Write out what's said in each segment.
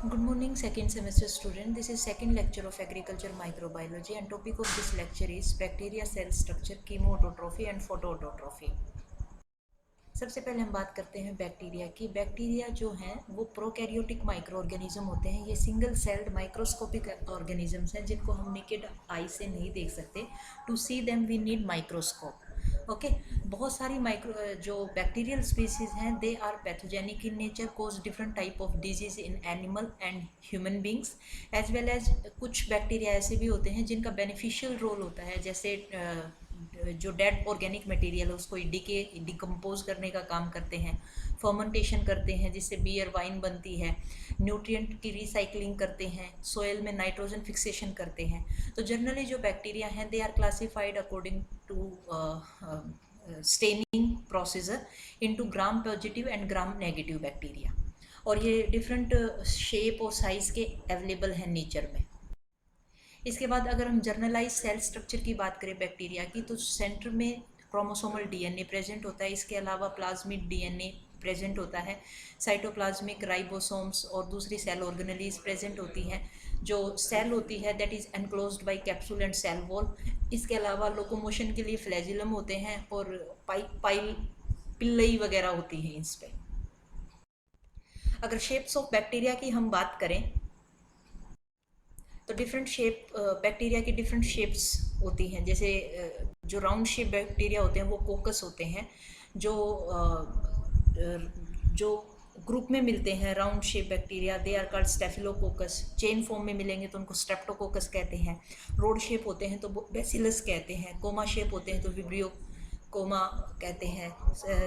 Good morning, second semester student. This is second lecture of agriculture microbiology and topic of this lecture is bacteria cell structure, chemoautotrophy and photoautotrophy. सबसे पहले हम बात करते हैं bacteria की। Bacteria जो हैं वो प्रोकैरियोटिक माइक्रो ऑर्गेनिज्म होते हैं। ये सिंगल सेल्ड माइक्रोस्कोपिक ऑर्गेनिजम्स हैं जिनको हम नेकेड आई से नहीं देख सकते। To see them we need microscope. Okay, बहुत सारी माइक्रो जो बैक्टीरियल स्पीसीज हैं they are pathogenic in nature, cause different type of disease in animal and human beings as well as कुछ बैक्टीरिया ऐसे भी होते हैं जिनका बेनिफिशियल रोल होता है, जैसे जो डेड ऑर्गेनिक मटेरियल है उसको डिकम्पोज करने का काम करते हैं, फर्मेंटेशन करते हैं जिससे बियर वाइन बनती है, न्यूट्रिएंट की रिसाइकलिंग करते हैं, सॉइल में नाइट्रोजन फिक्सेशन करते हैं। तो जनरली जो बैक्टीरिया हैं they are classified according to staining procedure into gram positive and gram negative bacteria, और ये डिफरेंट शेप और साइज़ के अवेलेबल हैं नेचर में। इसके बाद अगर हम जर्नलाइज सेल स्ट्रक्चर की बात करें बैक्टीरिया की, तो सेंटर में क्रोमोसोमल डीएनए प्रेजेंट होता है। इसके अलावा प्लाज्मिड डीएनए प्रेजेंट होता है, साइटोप्लाज्मिक राइबोसोम्स और दूसरी सेल ऑर्गेनेलीज प्रेजेंट होती हैं। जो सेल होती है that is enclosed by capsule and cell wall. इसके अलावा लोकोमोशन के लिए फ्लैजिलम होते हैं और पाइल पिल्लई वगैरह होती हैं इस पे। अगर शेप्स ऑफ बैक्टीरिया की हम बात करें तो डिफरेंट शेप बैक्टीरिया की डिफरेंट शेप्स होती हैं। जैसे जो राउंड शेप बैक्टीरिया होते हैं वो कोकस होते हैं। जो ग्रुप में मिलते हैं round shape bacteria they are called staphylococcus. Chain form में मिलेंगे तो उनको स्ट्रेप्टोकोकस कहते हैं। रोड शेप होते हैं तो बेसिलस कहते हैं। कोमा शेप होते हैं तो विब्रियो कोमा कहते हैं।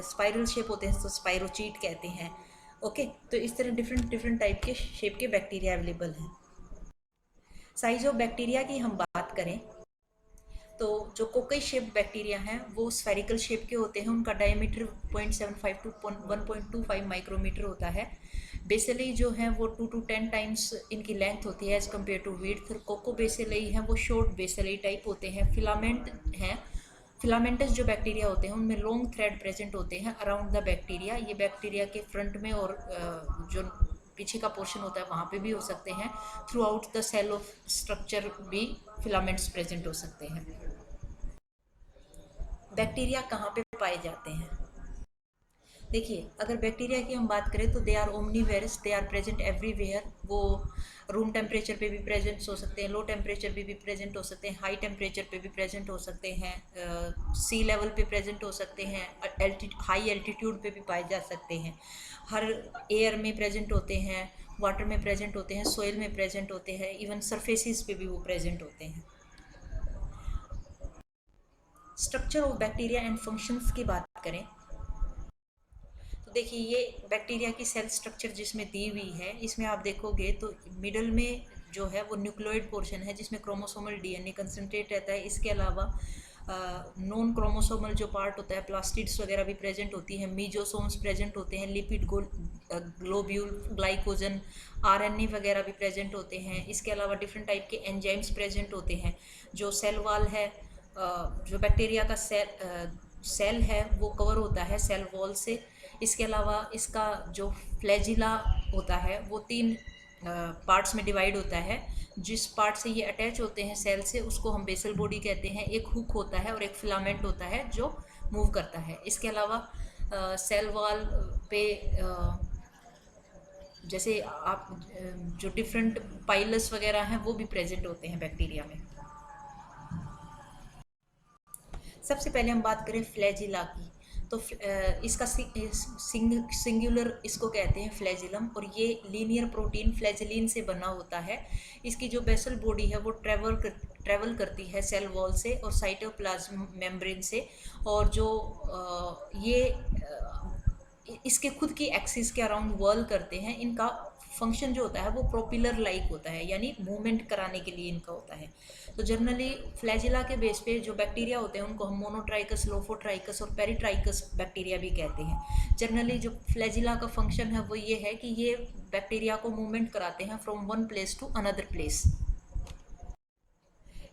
स्पाइरल शेप होते हैं तो स्पाइरोचीट कहते हैं। ओके, तो इस तरह डिफरेंट टाइप के शेप के बैक्टीरिया अवेलेबल हैं। साइज ऑफ बैक्टीरिया की हम बात करें तो जो कोकई शेप बैक्टीरिया हैं वो स्फेरिकल शेप के होते हैं। उनका डायमीटर 0.75 टू 1.25 माइक्रोमीटर होता है। बेसिली जो हैं वो 2 to 10 टाइम्स इनकी लेंथ होती है as compare to width. Coccobacilli हैं वो शॉर्ट बेसिली टाइप होते हैं। फिलामेंट हैं, फिलामेंटस जो बैक्टीरिया होते हैं उनमें लॉन्ग थ्रेड प्रेजेंट होते हैं अराउंड द बैक्टीरिया। ये बैक्टीरिया के फ्रंट में और जो पीछे का पोर्शन होता है वहाँ पे भी हो सकते हैं। Throughout the cell of structure भी फिलामेंट्स प्रेजेंट हो सकते हैं। बैक्टीरिया कहाँ पे पाए जाते हैं? देखिए, अगर बैक्टीरिया की हम बात करें तो they are omnivorous, they are present everywhere. वो रूम टेम्परेचर पे भी प्रेजेंट हो सकते हैं, लो टेम्परेचर पे भी प्रेजेंट हो सकते हैं, हाई टेम्परेचर पे भी प्रेजेंट हो सकते हैं, सी लेवल पे प्रेजेंट हो सकते हैं, हाई एल्टीट्यूड पे भी पाए जा सकते हैं। हर एयर में प्रेजेंट होते हैं, वाटर में प्रेजेंट होते हैं, सोइल में प्रेजेंट होते हैं, इवन सरफेसिस पे भी वो प्रेजेंट होते हैं। Structure of bacteria and functions की बात करें तो देखिए, ये बैक्टीरिया की सेल स्ट्रक्चर जिसमें दी हुई है, इसमें आप देखोगे तो मिडल में जो है वो न्यूक्लियोइड पोर्शन है जिसमें क्रोमोसोमल डीएनए कंसंट्रेट रहता है। इसके अलावा नॉन क्रोमोसोमल जो पार्ट होता है, प्लास्टिड्स वगैरह भी प्रेजेंट होती हैं, मीजोसोम्स प्रेजेंट होते हैं, लिपिड ग्लोब्यूल, ग्लाइकोजन, आरएनए वगैरह भी प्रेजेंट होते हैं। इसके अलावा डिफरेंट टाइप के एंजाइम्स प्रेजेंट होते हैं। जो सेल वॉल है, जो बैक्टीरिया का सेल है वो कवर होता है सेल वॉल से। इसके अलावा इसका जो फ्लैजिला होता है वो 3 पार्ट्स में डिवाइड होता है। जिस पार्ट से ये अटैच होते हैं सेल से उसको हम बेसल बॉडी कहते हैं। एक हुक होता है और एक फिलामेंट होता है जो मूव करता है। इसके अलावा सेल वॉल पे जैसे आप जो डिफरेंट पाइलस वगैरह हैं वो भी प्रेजेंट होते हैं बैक्टीरिया में। सबसे पहले हम बात करें फ्लैजिला की तो इसका सिंगुलर इसको कहते हैं फ्लैजिलम, और ये लीनियर प्रोटीन फ्लैजिलिन से बना होता है। इसकी जो बेसल बॉडी है वो ट्रेवल करती है सेल वॉल से और साइटोप्लाज्म मेम्ब्रेन से, और जो ये इसके खुद की एक्सिस के अराउंड वर्ल करते हैं। इनका फंक्शन जो होता है वो प्रोपिलर लाइक होता है, यानी मूवमेंट कराने के लिए इनका होता है। तो जनरली फ्लैजिला के बेस पे जो बैक्टीरिया होते हैं उनको हम मोनोट्राइकस, लोफोट्राइकस और पेरिट्राइकस बैक्टीरिया भी कहते हैं। जनरली जो फ्लैजिला का फंक्शन है वो ये है कि ये बैक्टीरिया को मूवमेंट कराते हैं from one place to another place.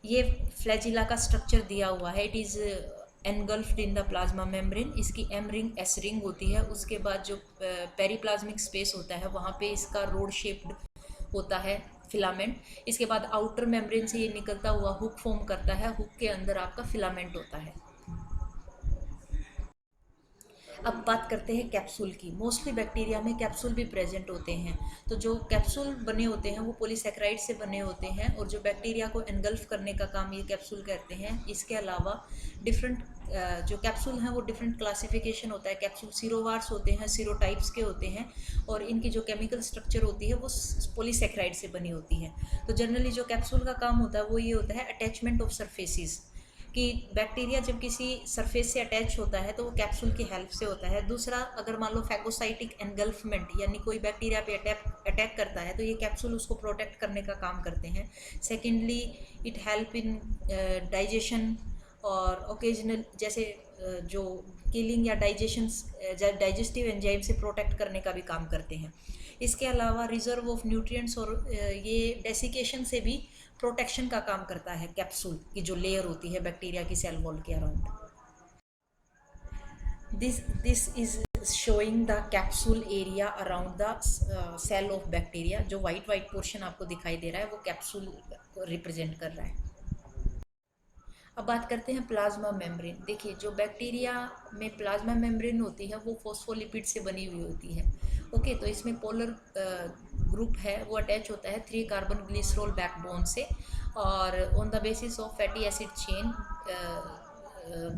ये फ्लैजिला का स्ट्रक्चर दिया हुआ है। It is engulfed in the plasma membrane. इसकी एम रिंग एस रिंग होती है। उसके बाद जो पेरीप्लाज्मिक स्पेस होता है वहाँ पे इसका रोड शेप्ड होता है फिलामेंट। इसके बाद आउटर मेम्ब्रेन से ये निकलता हुआ हुक फॉर्म करता है, हुक के अंदर आपका फिलामेंट होता है। अब बात करते हैं कैप्सूल की। मोस्टली बैक्टीरिया में कैप्सूल भी प्रेजेंट होते हैं। तो जो कैप्सूल बने होते हैं वो पॉलीसैकेराइड से बने होते हैं और जो बैक्टीरिया को एनगल्फ करने का काम ये कैप्सूल करते हैं। इसके अलावा डिफरेंट जो कैप्सूल हैं वो डिफरेंट क्लासिफिकेशन होता है। कैप्सूल सीरोवार्स होते हैं, सीरोटाइप्स के होते हैं और इनकी जो केमिकल स्ट्रक्चर होती है वो पॉलीसैकेराइड से बनी होती है। तो जनरली जो कैप्सूल का काम होता है वो ये होता है अटैचमेंट ऑफ सरफेसिस, कि बैक्टीरिया जब किसी सरफेस से अटैच होता है तो वो कैप्सूल की हेल्प से होता है। दूसरा, अगर मान लो फैगोसाइटिक एनगल्फमेंट यानी कोई बैक्टीरिया पे अटैक करता है तो ये कैप्सूल उसको प्रोटेक्ट करने का काम करते हैं। Secondly, it help in digestion और ओकेजनल जैसे जो किलिंग या डाइजेस्टिव एंजाइम से प्रोटेक्ट करने का भी काम करते हैं। इसके अलावा रिजर्व ऑफ न्यूट्रिएंट्स और ये डेसिकेशन से भी प्रोटेक्शन का काम करता है कैप्सूल की जो लेयर होती है बैक्टीरिया की सेल वॉल के around. This is showing the capsule area around the cell of bacteria. जो वाइट पोर्शन आपको दिखाई दे रहा है वो कैप्सूल को रिप्रेजेंट कर रहा है। अब बात करते हैं प्लाज्मा मेम्ब्रेन। देखिए, जो बैक्टीरिया में प्लाज्मा मेम्ब्रेन होती है वो फॉस्फोलिपिड से बनी हुई होती है। ओके, तो इसमें पोलर ग्रुप है वो अटैच होता है 3 कार्बन ग्लिसरॉल बैकबोन से और on the basis of fatty acid chain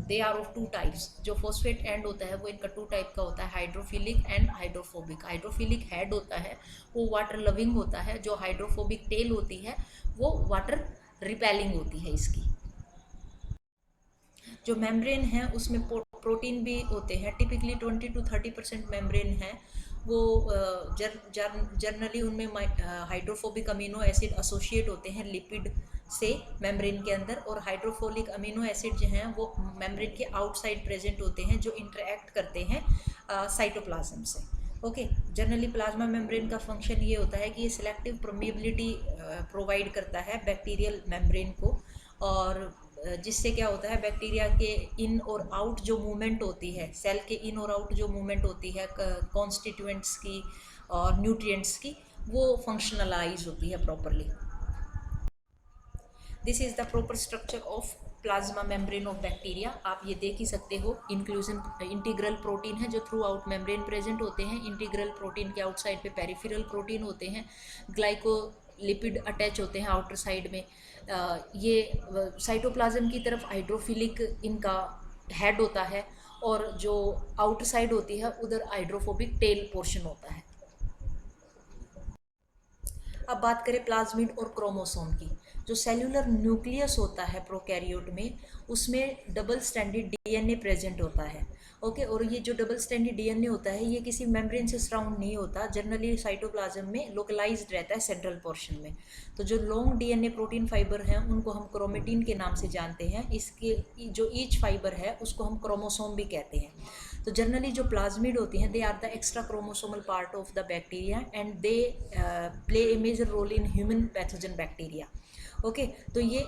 they are of 2 types. जो फॉस्फेट एंड होता है वो इनका 2 टाइप का होता है, hydrophilic and hydrophobic. Hydrophilic head होता है वो वाटर लविंग होता है, जो हाइड्रोफोबिक टेल होती है वो वाटर रिपेलिंग होती है इसकी। जो मेम्ब्रेन है उसमें प्रोटीन भी होते हैं। टिपिकली 20 to 30% मेम्ब्रेन है वो जर्नली उनमें हाइड्रोफोबिक अमीनो एसिड एसोसिएट होते हैं लिपिड से मेम्ब्रेन के अंदर, और हाइड्रोफोलिक अमीनो एसिड जो हैं वो मेम्ब्रेन के आउटसाइड प्रेजेंट होते हैं जो इंटरेक्ट करते हैं साइटोप्लाज्म से। ओके, जनरली प्लाज्मा मेम्ब्रेन का फंक्शन ये होता है कि ये सिलेक्टिव परमिएबिलिटी प्रोवाइड करता है बैक्टीरियल मेम्ब्रेन को, और जिससे क्या होता है बैक्टीरिया के इन और आउट जो मूवमेंट होती है, सेल के इन और आउट जो मूवमेंट होती है कॉन्स्टिट्यूएंट्स की और न्यूट्रिएंट्स की, वो फंक्शनलाइज होती है properly. This is the proper structure of plasma membrane of bacteria. आप ये देख ही सकते हो। इंक्लूजन इंटीग्रल प्रोटीन है जो थ्रू आउट मेम्ब्रेन प्रेजेंट होते हैं। इंटीग्रल प्रोटीन के आउटसाइड पे पेरिफेरल प्रोटीन होते हैं। ग्लाइकोलिपिड अटैच होते हैं आउटर साइड में। ये साइटोप्लाज्म की तरफ हाइड्रोफिलिक इनका हेड होता है और जो आउटर साइड होती है उधर हाइड्रोफोबिक टेल पोर्शन होता है। अब बात करें प्लाज्मिड और क्रोमोसोम की। जो सेल्यूलर न्यूक्लियस होता है प्रोकैरियोट में, उसमें डबल स्टैंडर्ड डीएनए प्रेजेंट होता है। ओके, और ये जो डबल स्टैंडर्ड डीएनए होता है ये किसी मेम्ब्रेन से सराउंड नहीं होता, जनरली साइटोप्लाज्म में लोकलाइज्ड रहता है सेंट्रल पोर्शन में। तो जो लॉन्ग डीएनए प्रोटीन फाइबर हैं उनको हम क्रोमेटिन के नाम से जानते हैं। इसके जो ईच फाइबर है उसको हम क्रोमोसोम भी कहते हैं। तो जनरली जो प्लाज्मिड होती हैं they are the extra chromosomal part of the bacteria and they play a major role in human pathogen bacteria. Okay, तो ये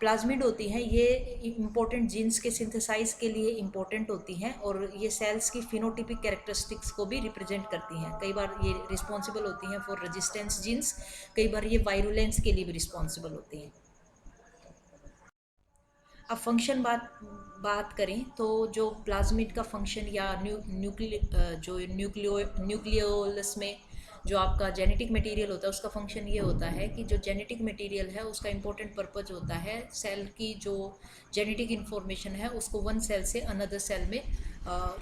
प्लाज्मिड होती हैं, ये इंपॉर्टेंट जीन्स के सिंथेसाइज के लिए इंपॉर्टेंट होती हैं और ये सेल्स की फिनोटिपिक कैरेक्टरिस्टिक्स को भी रिप्रेजेंट करती हैं। कई बार ये रिस्पॉन्सिबल होती हैं फॉर रेजिस्टेंस जीन्स, कई बार ये वायरुलेंस के लिए भी रिस्पॉन्सिबल होती हैं। अब फंक्शन बात करें तो जो प्लाज्मिड का फंक्शन या न्यूक्लियोलस में जो आपका जेनेटिक मटेरियल होता है उसका फंक्शन ये होता है कि जो जेनेटिक मटेरियल है उसका इम्पोर्टेंट पर्पज होता है सेल की जो जेनेटिक इन्फॉर्मेशन है उसको वन सेल से अनदर सेल में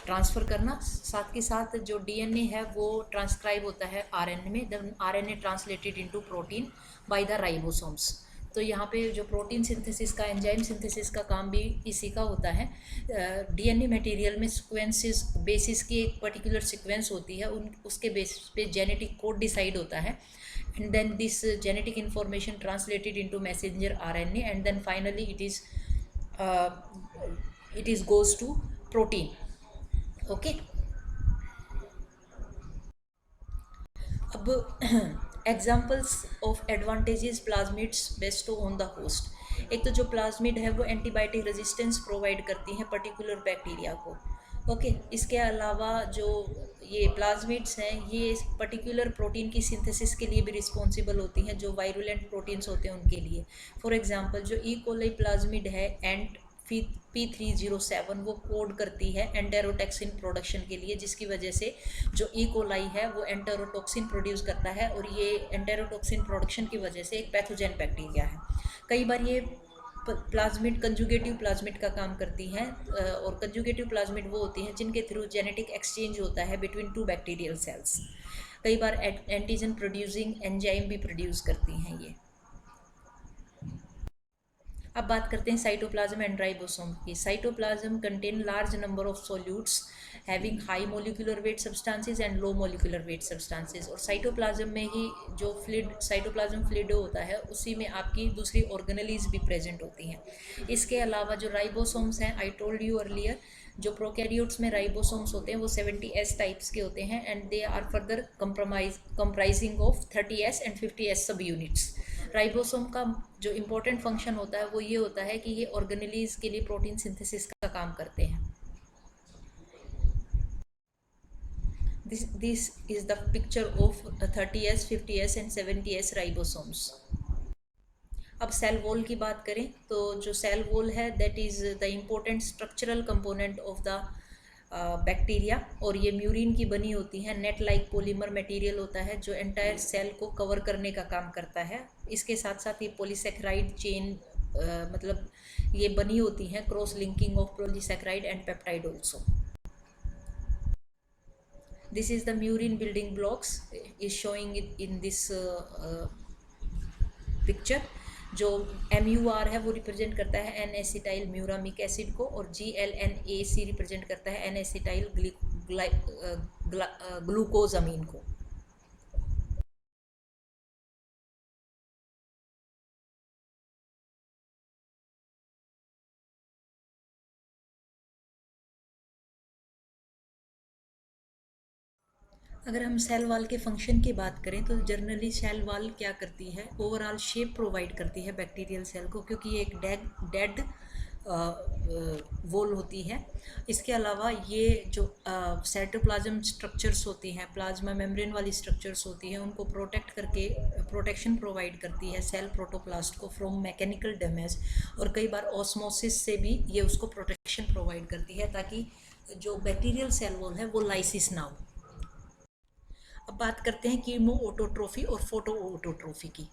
ट्रांसफ़र करना। साथ के साथ जो डीएनए है वो ट्रांसक्राइब होता है आरएनए में, then RNA translated into protein by the ribosomes. तो यहाँ पे जो प्रोटीन सिंथेसिस का, एंजाइम सिंथेसिस का काम भी इसी का होता है। डीएनए मटेरियल में सीक्वेंसेस बेसिस की एक पर्टिकुलर सीक्वेंस होती है, उसके बेसिस पे जेनेटिक कोड डिसाइड होता है and then this genetic information translated into messenger RNA and then finally it is goes to protein. Okay, अब examples of advantages plasmids based on the host. एक तो जो प्लाज्मिड है वो antibiotic resistance provide करती हैं पर्टिकुलर बैक्टीरिया को। Okay, इसके अलावा जो ये प्लाज्मिड्स हैं, ये पर्टिकुलर प्रोटीन की सिंथेसिस के लिए भी रिस्पॉन्सिबल होती हैं, जो वायरुलेंट प्रोटीन्स होते हैं उनके लिए। फॉर एग्जांपल जो ई कोलाई प्लाज्मिड है एंड P307, वो कोड करती है एंटेरोटॉक्सिन प्रोडक्शन के लिए, जिसकी वजह से जो ई कोलाई है वो एंटेरोटॉक्सिन प्रोड्यूस करता है, और ये एंटेरोटॉक्सिन प्रोडक्शन की वजह से एक पैथोजेन बैक्टीरिया है। कई बार ये प्लाज्मिड कंजुगेटिव प्लाज्मिड का काम करती हैं, और कंजुगेटिव प्लाज्मिड वो होती हैं जिनके थ्रू जेनेटिक एक्सचेंज होता है बिटवीन टू बैक्टीरियल सेल्स। कई बार एंटीजन प्रोड्यूसिंग एंजाइम भी प्रोड्यूस करती हैं ये। अब बात करते हैं साइटोप्लाज्म एंड राइबोसोम की। Cytoplasm contain large number of solutes having high molecular weight substances and low molecular weight substances. और साइटोप्लाज्म में ही जो फ्लूइड साइटोप्लाज्म फ्लूइड होता है उसी में आपकी दूसरी ऑर्गेनेलीज भी प्रेजेंट होती हैं। इसके अलावा जो राइबोसोम्स हैं, आई टोल्ड यू अर्लियर, जो प्रोकैरियोट्स में राइबोसोम्स होते हैं वो 70S टाइप्स के होते हैं, and they are further comprising of 30S and 50S सब यूनिट्स। राइबोसोम का जो इम्पोर्टेंट फंक्शन होता है वो ये होता है कि ये ऑर्गेनेलीज के लिए प्रोटीन सिंथेसिस का काम करते हैं। This is the picture of 30S, 50S and 70S ribosomes. अब सेल वॉल की बात करें तो जो सेल वॉल है that is the important structural component of the bacteria, और ये म्यूरिन की बनी होती है। नेट लाइक पॉलीमर मटेरियल होता है जो एंटायर सेल को कवर करने का काम करता है। इसके साथ साथ ये पॉलीसेकेराइड चेन मतलब ये बनी होती हैं cross linking of polysaccharide and peptide also. This is the murein building blocks is showing it in this picture. जो MUR है वो रिप्रेजेंट करता है एन एसिटाइल म्यूरामिक एसिड को, और GLNAC रिप्रेजेंट करता है एन एसिटाइल ग्लूकोजामीन को। अगर हम सेल वॉल के फंक्शन की बात करें तो जनरली सेल वॉल क्या करती है, ओवरऑल शेप प्रोवाइड करती है बैक्टीरियल सेल को, क्योंकि ये एक डेड वॉल होती है। इसके अलावा ये जो साइटोप्लाज्म स्ट्रक्चर्स होती हैं, प्लाज्मा मेम्ब्रेन वाली स्ट्रक्चर्स होती हैं, उनको प्रोटेक्ट करके प्रोटेक्शन प्रोवाइड करती है सेल प्रोटोप्लास्ट को फ्रॉम मैकेनिकल डैमेज, और कई बार ऑस्मोसिस से भी ये उसको प्रोटेक्शन प्रोवाइड करती है ताकि जो बैक्टीरियल सेल वॉल है वो लाइसिस ना हो। अब बात करते हैं कीमो ऑटोट्रोफी और फोटो ऑटोट्रोफी की।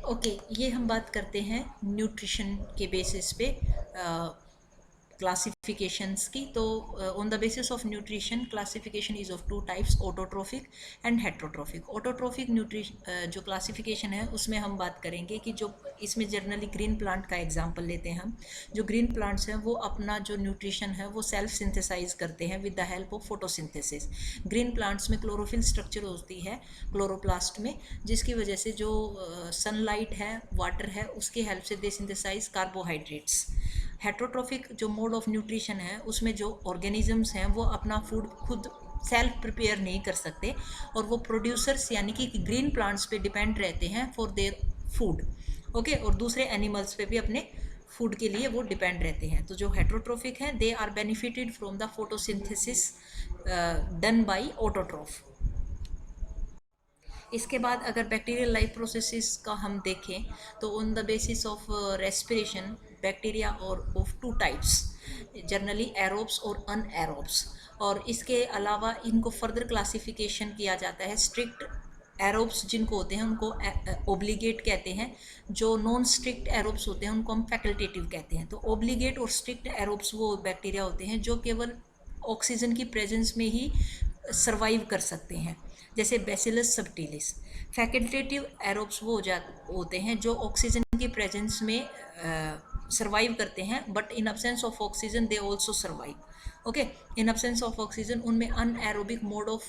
ओके, ये हम बात करते हैं न्यूट्रिशन के बेसिस पे क्लासिफिकेशंस की। तो on the basis of nutrition classification is of two types, autotrophic and heterotrophic. Autotrophic nutrition जो क्लासिफिकेशन है उसमें हम बात करेंगे कि जो इसमें जनरली ग्रीन प्लांट का एग्जांपल लेते हैं हम। जो ग्रीन प्लांट्स हैं वो अपना जो न्यूट्रिशन है वो सेल्फ सिंथेसाइज करते हैं with the help of photosynthesis. Green plants में क्लोरोफिल स्ट्रक्चर होती है क्लोरोप्लास्ट में, जिसकी वजह से जो सनलाइट है, वाटर है, उसकी हेल्प से दे सिंथेसाइज कार्बोहाइड्रेट्स। हेट्रोट्रोफिक जो मोड ऑफ न्यूट्रिशन है उसमें जो ऑर्गेनिजम्स हैं वो अपना फूड खुद सेल्फ प्रिपेयर नहीं कर सकते, और वो प्रोड्यूसर्स यानी कि ग्रीन प्लांट्स पे डिपेंड रहते हैं फॉर देयर फूड। ओके, और दूसरे एनिमल्स पे भी अपने फूड के लिए वो डिपेंड रहते हैं। तो जो हेट्रोट्रोफिक हैं they are benefited from the photosynthesis done by autotroph. इसके बाद अगर बैक्टीरियल लाइफ प्रोसेसेस का हम देखें तो on the basis of respiration bacteria और of two types, generally aerobes और अनएरोब्स। और इसके अलावा इनको फर्दर क्लासिफिकेशन किया जाता है। स्ट्रिक्ट एरोब्स जिनको होते हैं उनको ओब्लिगेट कहते हैं, जो नॉन स्ट्रिक्ट एरोब्स होते हैं उनको हम फैकल्टेटिव कहते हैं। तो ओब्लिगेट और स्ट्रिक्ट एरोब्स वो बैक्टीरिया होते हैं जो केवल ऑक्सीजन की प्रेजेंस में ही सर्वाइव कर सकते हैं, जैसे बैसिलस सबटिलिस। फैकल्टेटिव एरोब्स वो होते हैं जो ऑक्सीजन की प्रेजेंस में सर्वाइव करते हैं, but in absence of oxygen they also survive. Okay, in absence of oxygen उनमें अनएरोबिक मोड ऑफ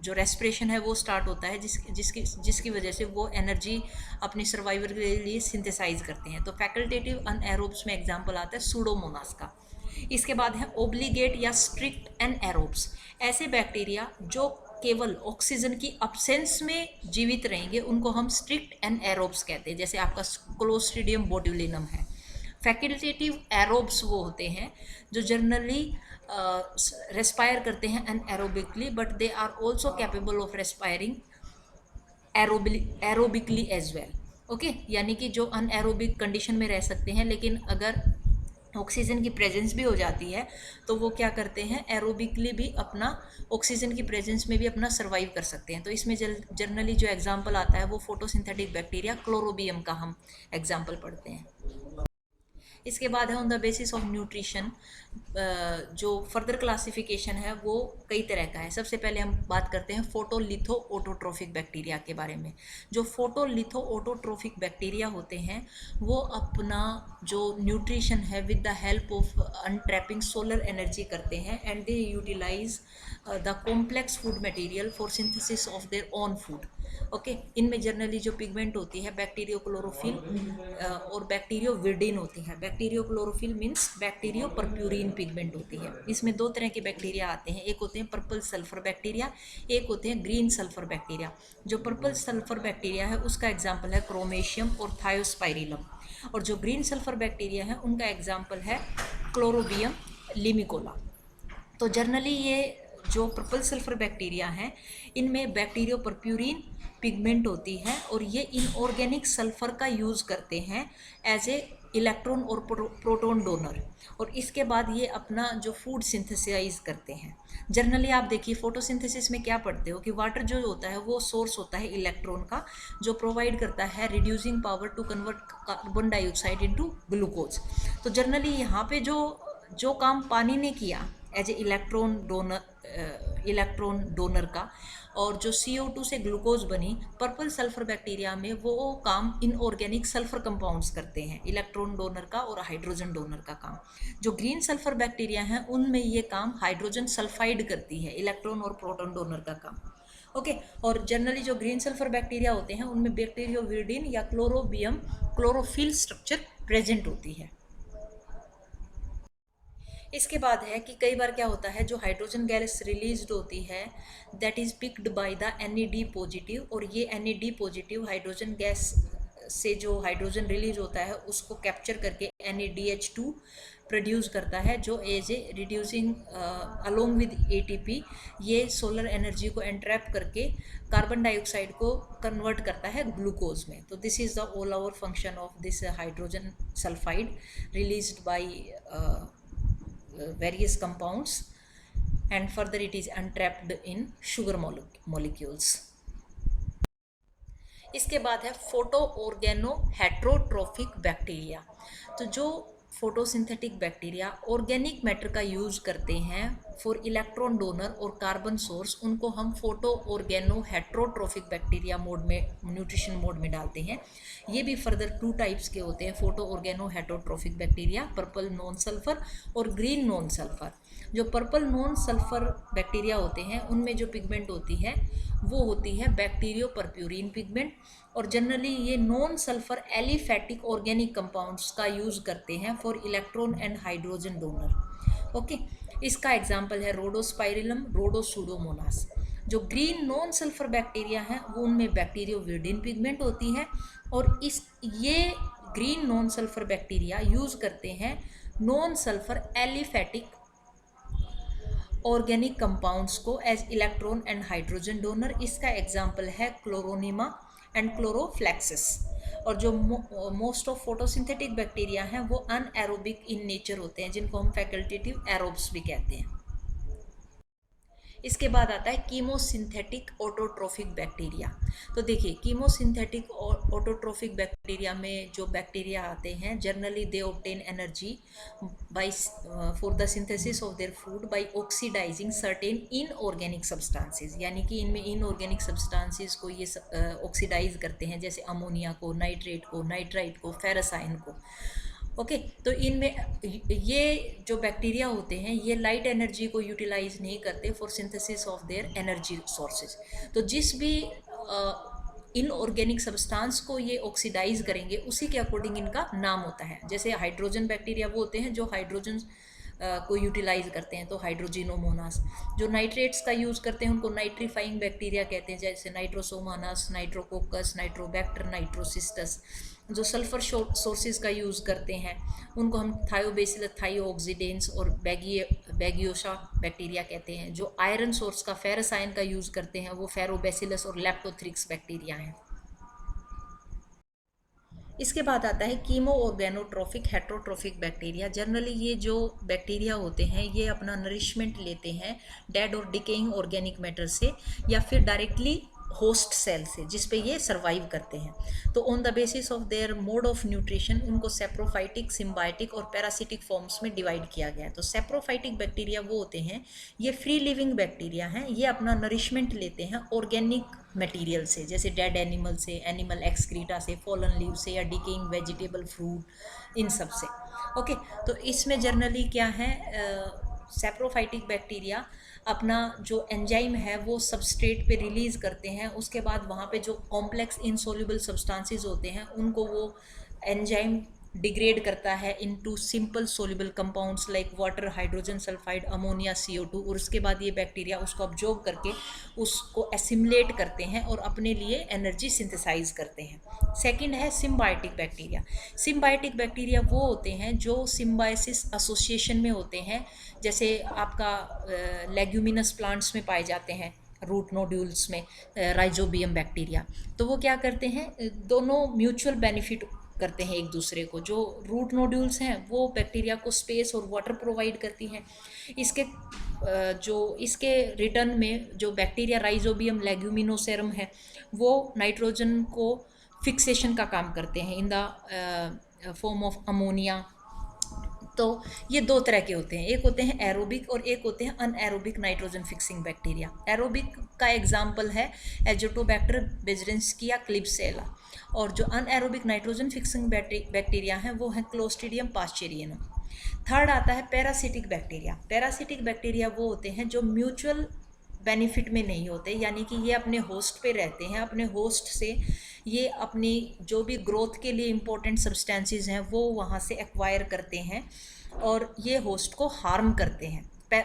जो रेस्पिरेशन है वो स्टार्ट होता है, जिसकी वजह से वो एनर्जी अपनी सर्वाइवल के लिए सिंथेसाइज करते हैं। तो फैकल्टेटिव अनएरोब्स में एग्जाम्पल आता है सूडोमोनास का। इसके बाद है ओब्लिगेट या स्ट्रिक्ट एनएरोब्स। ऐसे बैक्टीरिया जो केवल ऑक्सीजन की अब्सेंस में जीवित रहेंगे उनको हम स्ट्रिक्ट एनएरोब्स कहते हैं, जैसे आपका क्लोस्ट्रीडियम बोट्यूलिनम है। फैकल्टेटिव एरोब्स वो होते हैं जो जनरली रेस्पायर करते हैं anaerobically, but they are also capable of respiring aerobically as well. Okay, यानी कि जो अनएरोबिक कंडीशन में रह सकते हैं, लेकिन अगर ऑक्सीजन की प्रेजेंस भी हो जाती है तो वो क्या करते हैं, एरोबिकली भी अपना ऑक्सीजन की प्रेजेंस में भी अपना सर्वाइव कर सकते हैं। तो इसमें जनरली जो एग्जांपल आता है वो फोटोसिंथेटिक बैक्टीरिया क्लोरोबियम का हम एग्जांपल पढ़ते हैं। इसके बाद है on the basis of nutrition. जो फर्दर क्लासिफिकेशन है वो कई तरह का है। सबसे पहले हम बात करते हैं फोटोलिथो ऑटोट्रोफिक बैक्टीरिया के बारे में। जो फोटोलिथो ऑटोट्रोफिक बैक्टीरिया होते हैं वो अपना जो न्यूट्रिशन है with the help of entrapping solar energy करते हैं, and they utilise the complex food material for synthesis of their own food. Okay, इनमें जनरली जो पिगमेंट होती है बैक्टीरियो क्लोरोफिल और बैक्टीरियो विर्डिन होती है। Bacterio chlorophyll means bacterio purpurin pigment होती है। इसमें दो तरह के बैक्टीरिया आते हैं, एक होते हैं पर्पल सल्फर बैक्टीरिया, एक होते हैं ग्रीन सल्फर बैक्टीरिया। जो पर्पल सल्फर बैक्टीरिया है उसका एग्जाम्पल है क्रोमेशियम और थायोस्पाइरिलम, और जो ग्रीन सल्फर बैक्टीरिया है उनका एग्जाम्पल है क्लोरोबियम लिमिकोला। तो जनरली ये जो पर्पल सल्फर बैक्टीरिया हैं इनमें बैक्टीरियो परप्यूरिन पिगमेंट होती है, और ये इनऑर्गेनिक सल्फर का यूज़ करते हैं एज ए इलेक्ट्रॉन और प्रोटॉन डोनर, और इसके बाद ये अपना जो फूड सिंथेसाइज करते हैं। जनरली आप देखिए फोटोसिंथेसिस में क्या पढ़ते हो कि वाटर जो होता है वो सोर्स होता है इलेक्ट्रॉन का, जो प्रोवाइड करता है reducing power to convert carbon dioxide into glucose. तो जनरली यहाँ पे जो काम पानी ने किया एज ए इलेक्ट्रॉन डोनर का, और जो CO2 से ग्लूकोज बनी, पर्पल सल्फर बैक्टीरिया में वो काम इनऑर्गेनिक सल्फर कंपाउंड्स करते हैं, इलेक्ट्रॉन डोनर का और हाइड्रोजन डोनर का काम। जो ग्रीन सल्फर बैक्टीरिया हैं उनमें ये काम हाइड्रोजन सल्फाइड करती है, इलेक्ट्रॉन और प्रोटॉन डोनर का काम। ओके, और जनरली जो ग्रीन सल्फर बैक्टीरिया होते हैं उनमें बैक्टीरियोविरिडिन या क्लोरोबियम क्लोरोफिल स्ट्रक्चर प्रेजेंट होती है। इसके बाद है कि कई बार क्या होता है, जो हाइड्रोजन गैस रिलीज होती है that is picked by the NAD positive, और ये NAD पॉजिटिव हाइड्रोजन गैस से जो हाइड्रोजन रिलीज होता है उसको कैप्चर करके NADH2 प्रोड्यूस करता है, जो as a reducing along with ATP ये सोलर एनर्जी को एंट्रैप करके कार्बन डाइऑक्साइड को कन्वर्ट करता है ग्लूकोज में। तो this is the all over function of this hydrogen sulphide released by various compounds, and further it is untrapped in sugar molecules. इसके बाद है फोटो ऑर्गेनो हेट्रोट्रोफिक बैक्टीरिया। तो जो फोटोसिंथेटिक बैक्टीरिया ऑर्गेनिक मैटर का use करते हैं for electron donor और carbon source, उनको हम photo organo heterotrophic bacteria mode में, न्यूट्रिशन मोड में डालते हैं। ये भी फर्दर 2 टाइप्स के होते हैं, photo organo heterotrophic bacteria, purple non sulphur और ग्रीन नॉन सल्फर। जो पर्पल नॉन सल्फर बैक्टीरिया होते हैं उनमें जो पिगमेंट होती है वो होती है बैक्टीरियो परप्यूरिन पिगमेंट, और जनरली ये non sulphur aliphatic organic compounds का यूज़ करते हैं for electron and hydrogen donor. Okay, इसका एग्जांपल है रोडोस्पाइरिलम, रोडोसूडोमोनास। जो ग्रीन नॉन सल्फर बैक्टीरिया हैं वो उनमें बैक्टीरियोविरिडिन पिगमेंट होती है, और ये green non sulphur bacteria use करते हैं non sulphur aliphatic organic compounds को as electron and hydrogen donor. इसका एग्जांपल है क्लोरोनिमा एंड क्लोरोफ्लेक्सिस। और जो मोस्ट ऑफ फोटोसिंथेटिक बैक्टीरिया हैं वो अनएरोबिक इन नेचर होते हैं, जिनको हम फैकल्टेटिव एरोब्स भी कहते हैं। इसके बाद आता है कीमोसिंथेटिक ऑटोट्रोफिक बैक्टीरिया। तो देखिए कीमोसिंथेटिक ऑटोट्रोफिक बैक्टीरिया में जो बैक्टीरिया आते हैं generally they obtain energy by for the synthesis of their food by oxidising certain inorganic substances, यानी कि इनमें इनऑर्गेनिक सब्सटेंसेस को ये ऑक्सीडाइज करते हैं, जैसे अमोनिया को, नाइट्रेट को, नाइट्राइट को, फेरसाइन को। ओके, तो इनमें ये जो बैक्टीरिया होते हैं ये लाइट एनर्जी को यूटिलाइज नहीं करते for synthesis of their energy sources. तो जिस भी इनऑर्गेनिक सब्सटेंस को ये ऑक्सीडाइज करेंगे उसी के अकॉर्डिंग इनका नाम होता है। जैसे हाइड्रोजन बैक्टीरिया वो होते हैं जो हाइड्रोजन को यूटिलाइज करते हैं, तो हाइड्रोजिनोमोनास। जो नाइट्रेट्स का यूज़ करते हैं उनको नाइट्रीफाइंग बैक्टीरिया कहते हैं, जैसे नाइट्रोसोमानस, नाइट्रोकोकस, नाइट्रोबैक्टर, नाइट्रोसिस्टस। जो सल्फर सोर्सेज का यूज़ करते हैं उनको हम थायोबेसिलस थायोऑक्सीडेंस और बैगियोसा बैक्टीरिया कहते हैं। जो आयरन सोर्स का फेरस आयन का यूज़ करते हैं वो फेरोबैसिलस और लेप्टोथ्रिक्स बैक्टीरिया हैं। इसके बाद आता है कीमो ऑर्गेनोट्रोफिक हेट्रोट्रोफिक बैक्टीरिया। जनरली ये जो बैक्टीरिया होते हैं ये अपना नरिशमेंट लेते हैं डेड और डिकेइंग ऑर्गेनिक मैटर से या फिर डायरेक्टली होस्ट सेल से, जिस पे ये सर्वाइव करते हैं। तो on the basis of their mode of nutrition उनको सेप्रोफाइटिक, सिम्बायोटिक और पैरासिटिक फॉर्म्स में डिवाइड किया गया है। तो सेप्रोफाइटिक बैक्टीरिया वो होते हैं, ये फ्री लिविंग बैक्टीरिया हैं, ये अपना नरिशमेंट लेते हैं ऑर्गेनिक मटेरियल से, जैसे डेड एनिमल से, एनिमल एक्सक्रीटा से, फॉलन लीव से या डिकेइंग वेजिटेबल फ्रूट, इन सब से। ओके, तो इसमें जनरली क्या है, सेप्रोफाइटिक बैक्टीरिया अपना जो एंजाइम है वो सबस्ट्रेट पे रिलीज़ करते हैं, उसके बाद वहाँ पे जो कॉम्प्लेक्स इनसोल्यूबल सब्सटेंसेस होते हैं उनको वो एंजाइम डिग्रेड करता है into simple soluble compounds like water, hydrogen sulphide, ammonia, CO2, और उसके बाद ये बैक्टीरिया उसको ऑब्जॉर्ब करके उसको एसिमुलेट करते हैं और अपने लिए एनर्जी सिंथेसाइज करते हैं। सेकंड है सिम्बायोटिक बैक्टीरिया। सिम्बायोटिक बैक्टीरिया वो होते हैं जो सिम्बायोसिस एसोसिएशन में होते हैं, जैसे आपका लेग्यूमिनस प्लांट्स में पाए जाते हैं, रूट नोड्यूल्स में राइजोबियम बैक्टीरिया। तो वो क्या करते हैं, दोनों म्यूचुअल बेनिफिट करते हैं एक दूसरे को। जो रूट नोड्यूल्स हैं वो बैक्टीरिया को स्पेस और वाटर प्रोवाइड करती हैं। इसके इसके रिटर्न में जो बैक्टीरिया राइजोबियम लेग्यूमिनोसेरम है वो नाइट्रोजन को फिक्सेशन का काम करते हैं in the form of ammonia. तो ये दो तरह के होते हैं, एक होते हैं एरोबिक और एक होते हैं anaerobic nitrogen fixing bacteria. Aerobic का एग्जाम्पल है एजोटोबैक्टर बेजरेंस्की या क्लिब्सेला, और जो अनएरोबिक नाइट्रोजन फिक्सिंग बैक्टीरिया हैं वो हैं क्लोस्ट्रीडियम पाश्चेरियनम। थर्ड आता है पैरासिटिक बैक्टीरिया। पैरासिटिक बैक्टीरिया वो होते हैं जो म्यूचुअल बेनिफिट में नहीं होते, यानी कि ये अपने होस्ट पे रहते हैं, अपने होस्ट से ये अपनी जो भी ग्रोथ के लिए इम्पोर्टेंट सब्सटेंसेस हैं वो वहाँ से एक्वायर करते हैं और ये होस्ट को हार्म करते हैं,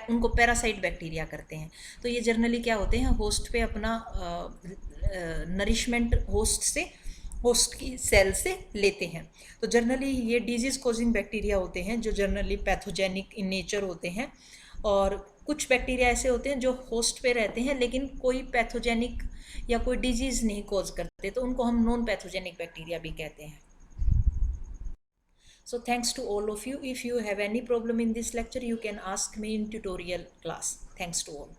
उनको पैरासाइट बैक्टीरिया करते हैं। तो ये जनरली क्या होते हैं, होस्ट पे अपना नरिशमेंट होस्ट की सेल से लेते हैं। तो जनरली ये डिजीज़ कॉजिंग बैक्टीरिया होते हैं जो जनरली पैथोजेनिक इन नेचर होते हैं, और कुछ बैक्टीरिया ऐसे होते हैं जो होस्ट पे रहते हैं लेकिन कोई पैथोजेनिक या कोई डिजीज़ नहीं कॉज करते, तो उनको हम नॉन पैथोजेनिक बैक्टीरिया भी कहते हैं। So thanks to all of you. If you have any problem in this lecture, you can ask me in tutorial class. Thanks to all.